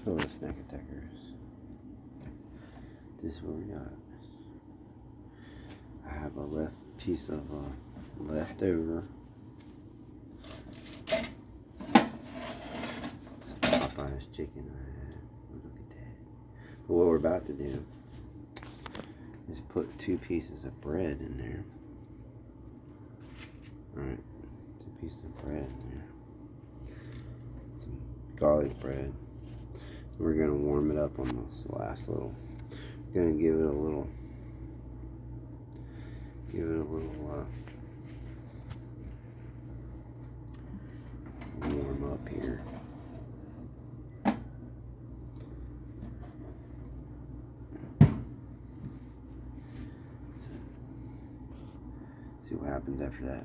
Hello, snack attackers. This is what we got. I have a left piece of leftover some Popeyes chicken. Look at that. But what we're about to do is put 2 pieces of bread in there. Alright, 2 pieces of bread in there. Some garlic bread. We're going to warm it up on this last little. We're going to give it a little warm up here. So, see what happens after that.